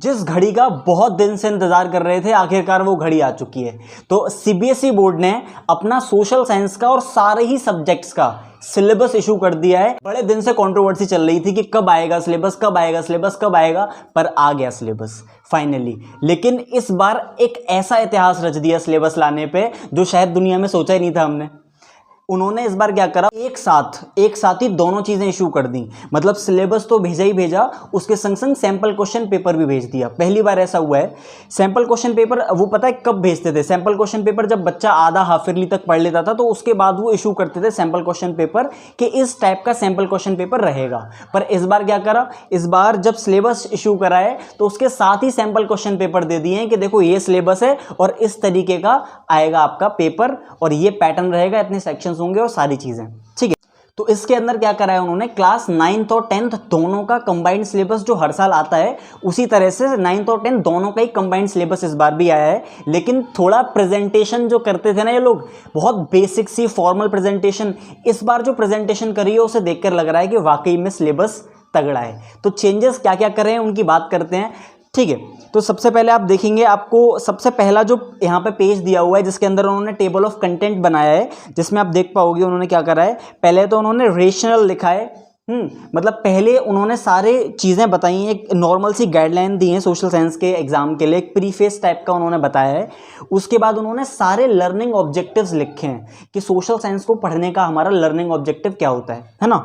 जिस घड़ी का बहुत दिन से इंतजार कर रहे थे, आखिरकार वो घड़ी आ चुकी है। तो सीबीएसई बोर्ड ने अपना सोशल साइंस का और सारे ही सब्जेक्ट्स का सिलेबस इशू कर दिया है। बड़े दिन से कंट्रोवर्सी चल रही थी कि कब आएगा सिलेबस, कब आएगा सिलेबस, कब आएगा, पर आ गया सिलेबस फाइनली। लेकिन इस बार एक ऐसा इतिहास रच दिया सिलेबस लाने पे जो शायद दुनिया में सोचा ही नहीं था हमने। उन्होंने इस बार क्या करा, एक साथ ही दोनों चीजें इशू कर दी। मतलब सिलेबस तो भेजा ही भेजा, उसके संग संग सैंपल क्वेश्चन पेपर भी भेज दिया। पहली बार ऐसा हुआ है। सैंपल क्वेश्चन पेपर वो पता है कब भेजते थे? सैंपल क्वेश्चन पेपर जब बच्चा आधा हाफ ईयरली तक पढ़ लेता था तो उसके बाद वो इशू करते थे सैंपल क्वेश्चन पेपर कि इस टाइप का सैंपल क्वेश्चन पेपर रहेगा। पर इस बार क्या करा, इस बार जब सिलेबस इशू करा है तो उसके साथ ही सैंपल क्वेश्चन पेपर दे दिए हैं कि देखो ये सिलेबस है और इस तरीके का आएगा आपका पेपर और ये पैटर्न रहेगा, इतने सेक्शंस होंगे और सारी चीजें, ठीक है। तो इसके अंदर क्या करा है उन्होंने, क्लास 9th और 10th दोनों का कंबाइंड सिलेबस जो हर साल आता है उसी तरह से 9th और 10th दोनों का ही कंबाइंड सिलेबस इस बार भी आया है। लेकिन थोड़ा प्रेजेंटेशन जो करते थे ना ये लोग, बहुत बेसिक सी फॉर्मल प्रेजेंटेशन, इस बार जो प्रेजेंटेशन करी है उसे देखकर लग रहा है कि वाकई में सिलेबस तगड़ा है। तो चेंजेस क्या क्या कर रहे हैं उनकी बात करते हैं, ठीक है। तो सबसे पहले आप देखेंगे, आपको सबसे पहला जो यहाँ पे पेज दिया हुआ है जिसके अंदर उन्होंने टेबल ऑफ कंटेंट बनाया है, जिसमें आप देख पाओगे उन्होंने क्या करा है। पहले तो उन्होंने रेशनल लिखा है, मतलब पहले उन्होंने सारे चीज़ें बताई हैं, एक नॉर्मल सी गाइडलाइन दी है सोशल साइंस के एग्जाम के लिए, एक प्रीफेस टाइप का उन्होंने बताया है। उसके बाद उन्होंने सारे लर्निंग ऑब्जेक्टिव्स लिखे हैं कि सोशल साइंस को पढ़ने का हमारा लर्निंग ऑब्जेक्टिव क्या होता है ना।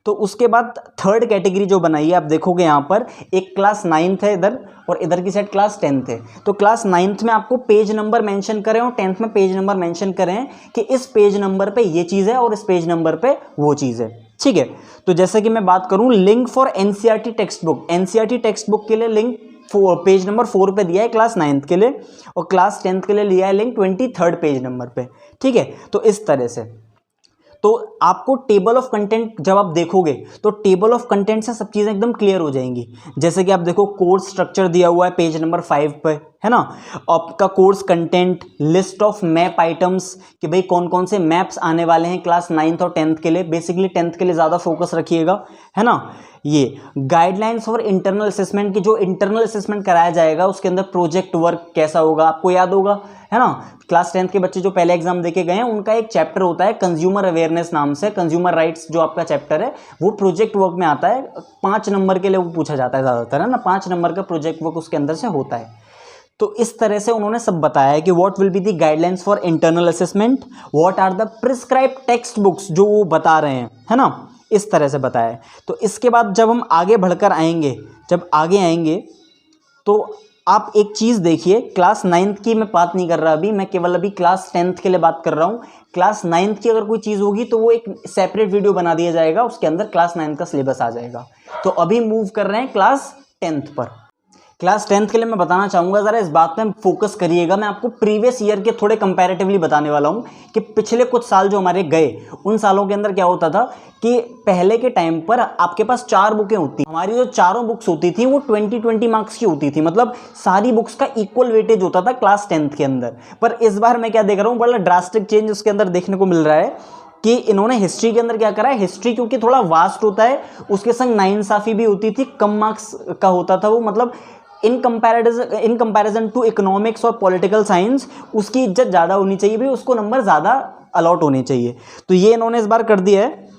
तो उसके बाद थर्ड कैटेगरी जो बनाई है आप देखोगे यहाँ पर, एक क्लास 9th है इधर और इधर की साइड क्लास 10th है। तो क्लास 9th में आपको पेज नंबर मेंशन करें और 10th में पेज नंबर मेंशन करें कि इस पेज नंबर पे ये चीज़ है और इस पेज नंबर पे वो चीज़ है, ठीक है। तो जैसे कि मैं बात करूं, link for NCERT text book, NCERT text book के लिए लिंक पेज नंबर 4 पे दिया है क्लास 9th के लिए, और क्लास 10th के लिए लिया है लिंक 23rd पेज नंबर पे, ठीक है। तो इस तरह से तो आपको टेबल ऑफ कंटेंट जब आप देखोगे तो टेबल ऑफ कंटेंट से सब चीज़ें एकदम क्लियर हो जाएंगी। जैसे कि आप देखो कोर्स स्ट्रक्चर दिया हुआ है पेज नंबर 5 पे, है ना। आपका course content, list of map items कि भाई कौन कौन से मैप्स आने वाले हैं क्लास 9th और 10th के लिए, बेसिकली 10th के लिए ज़्यादा फोकस रखिएगा, है ना। ये गाइडलाइंस फॉर इंटरनल असेसमेंट की जो इंटरनल असेसमेंट कराया जाएगा उसके अंदर प्रोजेक्ट वर्क कैसा होगा आपको याद होगा, है ना। क्लास 10th के बच्चे जो पहले एग्जाम देके गए हैं उनका एक चैप्टर होता है कंज्यूमर अवेयरनेस नाम से, कंज्यूमर राइट्स जो आपका चैप्टर है वो प्रोजेक्ट वर्क में आता है। 5 नंबर के लिए वो पूछा जाता है ज़्यादातर, है ना, 5 नंबर का प्रोजेक्ट वर्क उसके अंदर से होता है। तो इस तरह से उन्होंने सब बताया है कि what will be the guidelines for internal assessment, what are the prescribe text books जो वो बता रहे हैं, है ना, इस तरह से बताया है। तो इसके बाद जब हम आगे बढ़कर आएंगे, जब आगे आएंगे तो आप एक चीज़ देखिए, क्लास 9th की मैं बात नहीं कर रहा अभी, मैं केवल अभी क्लास 10th के लिए बात कर रहा हूँ। क्लास 9th की अगर कोई चीज़ होगी तो वो एक सेपरेट वीडियो बना दिया जाएगा, उसके अंदर क्लास 9th का सिलेबस आ जाएगा। तो अभी मूव कर रहे हैं क्लास 10th पर। क्लास 10th के लिए मैं बताना चाहूँगा, ज़रा इस बात पे फोकस करिएगा। मैं आपको प्रीवियस ईयर के थोड़े कंपैरेटिवली बताने वाला हूँ कि पिछले कुछ साल जो हमारे गए उन सालों के अंदर क्या होता था कि पहले के टाइम पर आपके पास 4 बुकें होती, हमारी जो चारों बुक्स होती थी वो 20-20 मार्क्स की होती थी, मतलब सारी बुक्स का इक्वल वेटेज होता था क्लास 10th के अंदर। पर इस बार मैं क्या देख रहा हूँ, बड़ा ड्रास्टिक चेंज उसके अंदर देखने को मिल रहा है कि इन्होंने हिस्ट्री के अंदर क्या करा है, हिस्ट्री क्योंकि थोड़ा वास्ट होता है उसके संग नाइंसाफ़ी भी होती थी, कम मार्क्स का होता था वो, मतलब इन कंपैरिजन टू इकोनॉमिक्स और पॉलिटिकल साइंस उसकी इज्जत ज़्यादा होनी चाहिए भाई, उसको नंबर ज़्यादा अलॉट होने चाहिए। तो ये इन्होंने इस बार कर दिया है।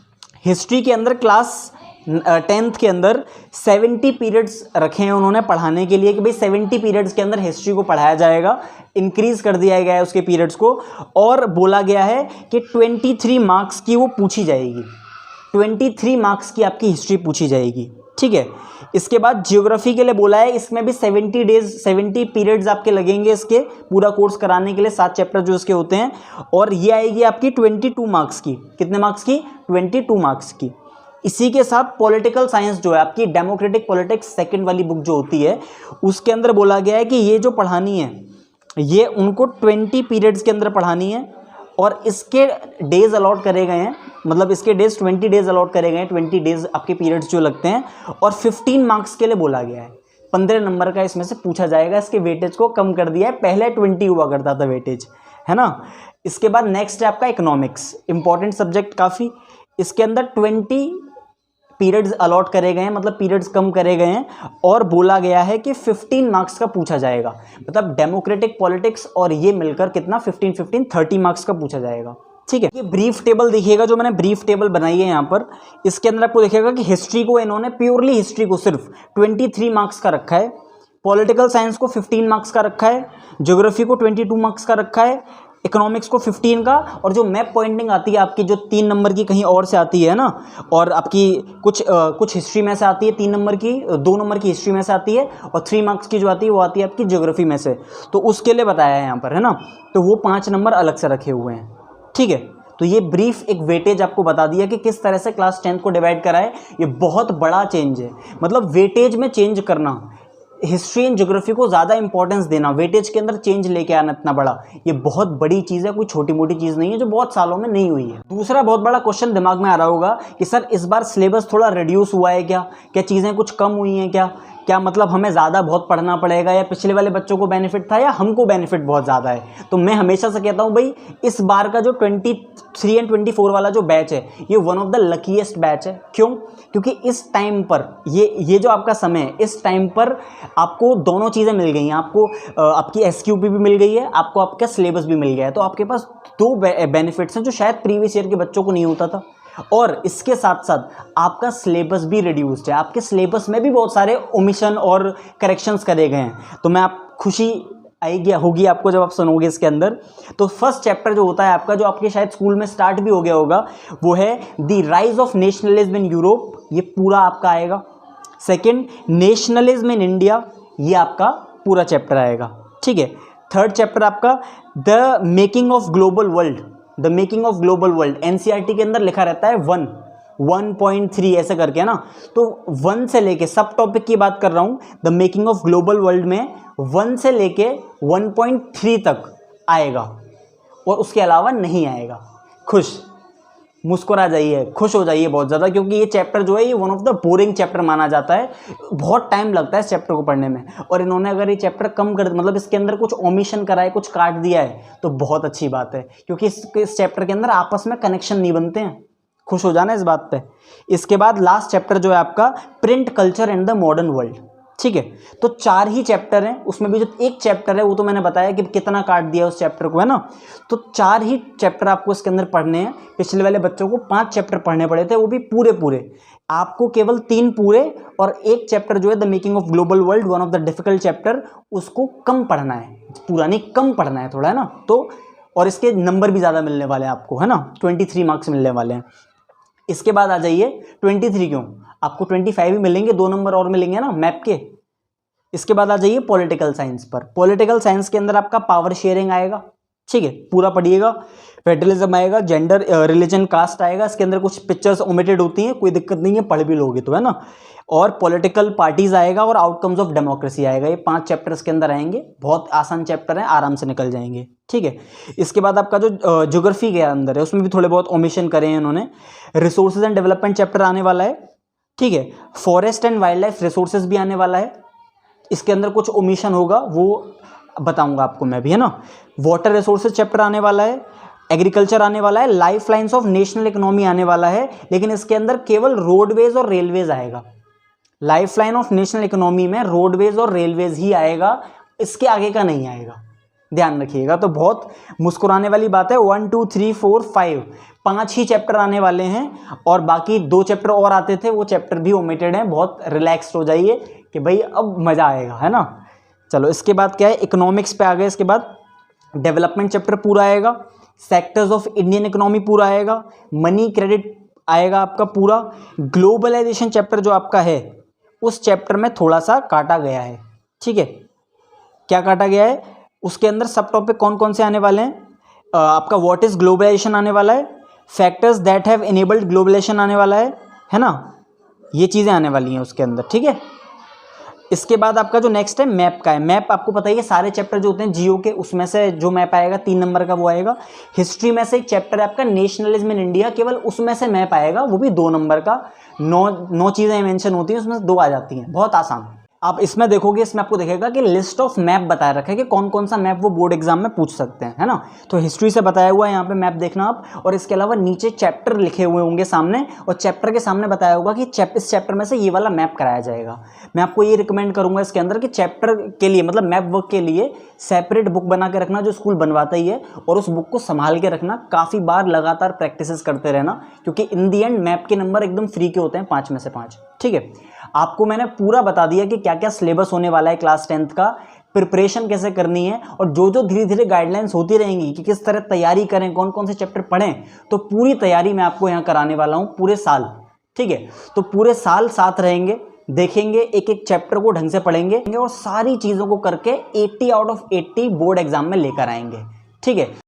हिस्ट्री के अंदर क्लास 10th के अंदर 70 पीरियड्स रखे हैं उन्होंने पढ़ाने के लिए कि भाई 70 पीरियड्स के अंदर हिस्ट्री को पढ़ाया जाएगा, इंक्रीज कर दिया गया है उसके पीरियड्स को, और बोला गया है कि 23 मार्क्स की वो पूछी जाएगी, 23 मार्क्स की आपकी हिस्ट्री पूछी जाएगी, ठीक है। इसके बाद ज्योग्राफी के लिए बोला है, इसमें भी 70 पीरियड्स आपके लगेंगे इसके पूरा कोर्स कराने के लिए, 7 चैप्टर जो इसके होते हैं, और ये आएगी आपकी 22 मार्क्स की। कितने मार्क्स की? 22 मार्क्स की। इसी के साथ पॉलिटिकल साइंस जो है आपकी, डेमोक्रेटिक पॉलिटिक्स सेकंड वाली बुक जो होती है उसके अंदर बोला गया है कि ये जो पढ़ानी है ये उनको 20 पीरियड्स के अंदर पढ़ानी है, और इसके डेज अलॉट करे गए हैं, मतलब इसके डेज 20 डेज अलॉट करे गए हैं, 20 डेज आपके पीरियड्स जो लगते हैं, और 15 मार्क्स के लिए बोला गया है, 15 नंबर का इसमें से पूछा जाएगा। इसके वेटेज को कम कर दिया है, पहले 20 हुआ करता था वेटेज, है ना। इसके बाद नेक्स्ट है आपका इकोनॉमिक्स, इंपॉर्टेंट सब्जेक्ट काफ़ी, इसके अंदर 20 पीरियड्स अलॉट करे गए हैं, मतलब पीरियड्स कम करे गए हैं, और बोला गया है कि 15 मार्क्स का पूछा जाएगा। मतलब डेमोक्रेटिक पॉलिटिक्स और ये मिलकर कितना 15 30 मार्क्स का पूछा जाएगा। ठीक है, ये ब्रीफ टेबल देखिएगा, जो मैंने ब्रीफ टेबल बनाई है यहाँ पर, इसके अंदर आपको देखिएगा कि हिस्ट्री को इन्होंने प्योरली हिस्ट्री को सिर्फ 23 मार्क्स का रखा है, पॉलिटिकल साइंस को 15 मार्क्स का रखा है, ज्योग्राफी को 22 मार्क्स का रखा है, इकोनॉमिक्स को 15 का, और जो मैप पॉइंटिंग आती है आपकी जो 3 नंबर की कहीं और से आती है ना, और आपकी कुछ हिस्ट्री में से आती है 3 नंबर की, 2 नंबर की हिस्ट्री में से आती है, और 3 मार्क्स की जो आती है वो आती है आपकी ज्योग्राफी में से, तो उसके लिए बताया है यहाँ पर, है ना। तो वो 5 नंबर अलग से रखे हुए हैं। ठीक है, तो ये ब्रीफ एक वेटेज आपको बता दिया कि किस तरह से क्लास 10th को डिवाइड करा है। ये बहुत बड़ा चेंज है, मतलब वेटेज में चेंज करना, हिस्ट्री एंड ज्योग्राफी को ज़्यादा इंपॉर्टेंस देना, वेटेज के अंदर चेंज लेके आना इतना बड़ा, ये बहुत बड़ी चीज़ है, कोई छोटी मोटी चीज़ नहीं है, जो बहुत सालों में नहीं हुई है। दूसरा बहुत बड़ा क्वेश्चन दिमाग में आ रहा होगा कि सर इस बार सिलेबस थोड़ा रिड्यूस हुआ है क्या, क्या चीज़ें कुछ कम हुई हैं क्या मतलब हमें ज़्यादा बहुत पढ़ना पड़ेगा, या पिछले वाले बच्चों को बेनिफिट था, या हमको बेनिफिट बहुत ज़्यादा है। तो मैं हमेशा से कहता हूँ भाई, इस बार का जो 23 एंड 24 वाला जो बैच है, ये one of the luckiest batch है। क्यों? क्योंकि इस टाइम पर ये जो आपका समय है, इस टाइम पर आपको दोनों चीज़ें मिल गई हैं, आपको आपकी SQP भी मिल गई है, आपको आपका सिलेबस भी मिल गया है, तो आपके पास 2 बेनिफिट्स हैं जो शायद प्रीवियस ईयर के बच्चों को नहीं होता था। और इसके साथ साथ आपका सिलेबस भी रिड्यूस्ड है, आपके सिलेबस में भी बहुत सारे ओमिशन और करेक्शंस करे गए हैं। तो मैं आप खुशी आएगी होगी आपको जब आप सुनोगे इसके अंदर। तो फर्स्ट चैप्टर जो होता है आपका, जो आपके शायद स्कूल में स्टार्ट भी हो गया होगा, वो है the rise of nationalism in Europe, ये पूरा आपका आएगा। सेकेंड, नेशनलिज्म इन इंडिया, ये आपका पूरा चैप्टर आएगा। ठीक है, थर्ड चैप्टर आपका the making of global world, the making of global world, NCERT के अंदर लिखा रहता है 1.3 ऐसे करके, है ना। तो 1 से लेके, सब टॉपिक की बात कर रहा हूँ, the making of global world में 1 से लेके 1.3 तक आएगा, और उसके अलावा नहीं आएगा। खुश, मुस्कुरा जाइए, खुश हो जाइए बहुत ज़्यादा, क्योंकि ये चैप्टर जो है ये one of the boring chapter माना जाता है, बहुत टाइम लगता है इस चैप्टर को पढ़ने में। और इन्होंने अगर ये चैप्टर कम कर, मतलब इसके अंदर कुछ ओमिशन करा है, कुछ काट दिया है, तो बहुत अच्छी बात है, क्योंकि इस चैप्टर के अंदर आपस में कनेक्शन नहीं बनते हैं। खुश हो जाना इस बात पे। इसके बाद लास्ट चैप्टर जो है आपका print culture and the modern world. ठीक है, तो 4 ही चैप्टर हैं, उसमें भी जो एक चैप्टर है वो तो मैंने बताया कि कितना काट दिया उस चैप्टर को, है ना। तो 4 ही चैप्टर आपको इसके अंदर पढ़ने हैं। पिछले वाले बच्चों को 5 चैप्टर पढ़ने पड़े थे, वो भी पूरे, आपको केवल 3 पूरे, और एक चैप्टर जो है the making of global world, one of the difficult chapter, उसको कम पढ़ना है, पूरा नहीं कम पढ़ना है थोड़ा, है ना। तो और इसके नंबर भी ज़्यादा मिलने वाले हैं आपको, है ना, 23 मार्क्स मिलने वाले हैं। इसके बाद आ जाइए 23 क्यों, आपको 25 ही मिलेंगे, 2 नंबर और मिलेंगे ना मैप के। इसके बाद आ जाइए पॉलिटिकल साइंस पर। पॉलिटिकल साइंस के अंदर आपका पावर शेयरिंग आएगा। ठीक है, पूरा पढ़िएगा। फेडरलिज्म आएगा, जेंडर, रिलीजन, कास्ट आएगा। इसके अंदर कुछ पिक्चर्स ओमिटेड होती हैं, कोई दिक्कत नहीं है, पढ़ भी लोगे तो, है ना। और पॉलिटिकल पार्टीज आएगा, और आउटकम्स ऑफ डेमोक्रेसी आएगा। ये 5 चैप्टर्स के अंदर आएंगे, बहुत आसान चैप्टर है, आराम से निकल जाएंगे। ठीक है, इसके बाद आपका जो ज्योग्राफी के अंदर है उसमें भी थोड़े बहुत ओमिशन करे हैं इन्होंने। रिसोर्सेज एंड डेवलपमेंट चैप्टर आने वाला है। ठीक है, forest and wild life resources भी आने वाला है। इसके अंदर कुछ ओमिशन होगा, वो बताऊंगा आपको मैं भी, है ना। वाटर रिसोर्सेज चैप्टर आने वाला है। एग्रीकल्चर आने वाला है। Life lines of national economy आने वाला है, लेकिन इसके अंदर केवल रोडवेज और रेलवेज आएगा। Life line of national economy में रोडवेज और रेलवेज ही आएगा, इसके आगे का नहीं आएगा, ध्यान रखिएगा। तो बहुत मुस्कुराने वाली बात है। 1 2 3 4 5 ही चैप्टर आने वाले हैं, और बाकी 2 चैप्टर और आते थे, वो चैप्टर भी ओमिटेड हैं। बहुत रिलैक्स्ड हो जाइए कि भाई अब मज़ा आएगा, है ना। चलो, इसके बाद क्या है, इकोनॉमिक्स पे आ गए। इसके बाद डेवलपमेंट चैप्टर पूरा आएगा। सेक्टर्स ऑफ इंडियन इकोनॉमी पूरा आएगा। मनी क्रेडिट आएगा आपका पूरा। ग्लोबलाइजेशन चैप्टर जो आपका है, उस चैप्टर में थोड़ा सा काटा गया है। ठीक है, क्या काटा गया है, उसके अंदर सब टॉपिक कौन कौन से आने वाले हैं, आपका व्हाट इज ग्लोबलाइजेशन आने वाला है। Factors that have enabled globalisation आने वाला है ना। ये चीज़ें आने वाली हैं उसके अंदर। ठीक है, इसके बाद आपका जो नेक्स्ट है मैप का है। मैप आपको पता ही है, सारे चैप्टर जो होते हैं जियो के, उसमें से जो मैप आएगा 3 नंबर का वो आएगा। हिस्ट्री में से एक चैप्टर है आपका नेशनलिज्म इन इंडिया, केवल उसमें से मैप आएगा, वो भी 2 नंबर का। 9 चीज़ें मेंशन होती हैं, उसमें से 2 आ जाती हैं, बहुत आसान। आप इसमें देखोगे, इसमें आपको दिखेगा कि लिस्ट ऑफ मैप बताया रखा है कि कौन कौन सा मैप वो बोर्ड एग्जाम में पूछ सकते हैं, है ना। तो हिस्ट्री से बताया हुआ है यहाँ पे मैप देखना आप, और इसके अलावा नीचे चैप्टर लिखे हुए होंगे सामने, और चैप्टर के सामने बताया होगा कि इस चैप्टर में से ये वाला मैप कराया जाएगा। मैं आपको ये रिकमेंड करूंगा इसके अंदर कि चैप्टर के लिए, मतलब मैप वर्क के लिए सेपरेट बुक बना के रखना, जो स्कूल बनवाता ही है, और उस बुक को संभाल के रखना, काफ़ी बार लगातार प्रैक्टिसेस करते रहना, क्योंकि इन दी एंड मैप के नंबर एकदम फ्री के होते हैं, 5 में से 5। ठीक है, आपको मैंने पूरा बता दिया कि क्या क्या सिलेबस होने वाला है क्लास 10th का, प्रिपरेशन कैसे करनी है, और जो जो धीरे धीरे गाइडलाइंस होती रहेंगी कि किस तरह तैयारी करें, कौन कौन से चैप्टर पढ़ें, तो पूरी तैयारी मैं आपको यहाँ कराने वाला हूँ पूरे साल। ठीक है, तो पूरे साल साथ रहेंगे, देखेंगे, एक एक चैप्टर को ढंग से पढ़ेंगे और सारी चीज़ों को करके 80 आउट ऑफ 80 बोर्ड एग्जाम में लेकर आएंगे। ठीक है।